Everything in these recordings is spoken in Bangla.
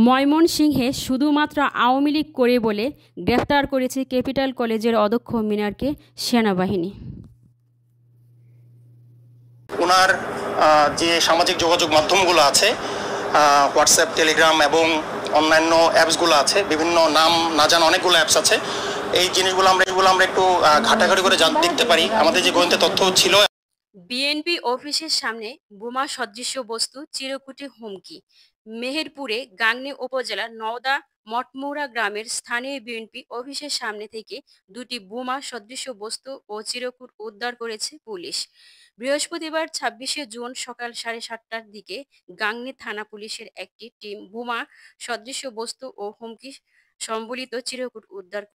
ময়মনসিংহে শুধুমাত্র আওয়ামী লীগ করে বলে গ্রেফতার করেছে ক্যাপিটাল কলেজের অধ্যক্ষ মিনারকে সেনাবাহিনী। ওনার যে সামাজিক যোগাযোগ মাধ্যমগুলো আছে, হোয়াটসঅ্যাপ, টেলিগ্রাম এবং অন্যান্য অ্যাপসগুলো আছে, বিভিন্ন নাম না জানা অনেকগুলো অ্যাপস আছে। এই জিনিসগুলো আমরা একটু ঘাটাঘাটি করে দেখতে পারি। আমাদের যে গোয়েন্দা তথ্য ছিল, বিএনপি অফিসের সামনে বোমা সদৃশ্য বস্তু, চিরকুটে হুমকি। মেহেরপুরে গাংনী উপজেলার নওদা মঠমুড়া গ্রামের স্থানীয় বিএনপি অফিসের সামনে থেকে দুটি বোমা সদৃশ্য বস্তু ও চিরকুট উদ্ধার করেছে পুলিশ। বৃহস্পতিবার ২৬শে জুন সকাল ৭:৩০টার দিকে গাংনী থানা পুলিশের একটি টিম বোমা সদৃশ্য বস্তু ও হুমকি সম্বলিত চিরকুট উদ্ধার।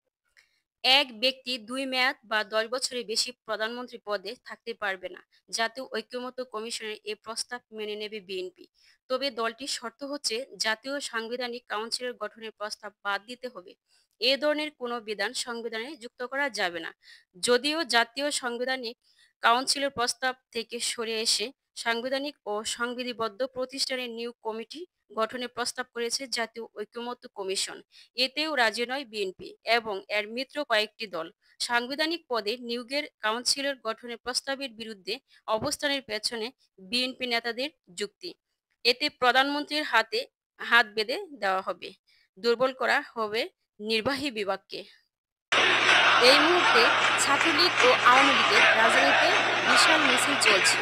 এক ব্যক্তি ২ মেয়াদ বা ১০ বছরের বেশি প্রধানমন্ত্রী পদে থাকতে পারবে না। জাতীয় ঐক্যমত্য কমিশনের এ প্রস্তাব মেনে নেবে বিএনপি। তবে দলটির শর্ত হচ্ছে জাতীয় সাংবিধানিক কাউন্সিলের গঠনের প্রস্তাব বাদ দিতে হবে। এ ধরনের কোনো বিধান সংবিধানে যুক্ত করা যাবে না। যদিও জাতীয় সাংবিধানিক কাউন্সিলের প্রস্তাব থেকে সরে এসে সাংবিধানিক ও সংবিধিবদ্ধ প্রতিষ্ঠানের নিয়োগ কমিটি গঠনের প্রস্তাব করেছে জাতীয় ঐক্যমত্য কমিশন। এতেও রাজি নয় বিএনপি এবং এর মিত্র কয়েকটি দল। সাংবিধানিক পদে নিয়োগের কাউন্সিলর গঠনের প্রস্তাবের বিরুদ্ধে অবস্থানের পেছনে বিএনপি নেতাদের যুক্তি, এতে প্রধানমন্ত্রীর হাত বেঁধে দেওয়া হবে, দুর্বল করা হবে নির্বাহী বিভাগকে। এই মুহূর্তে ছাত্রলীগ ও আওয়ামী লীগের রাজধানীতে বিশাল মিছিল চলছে।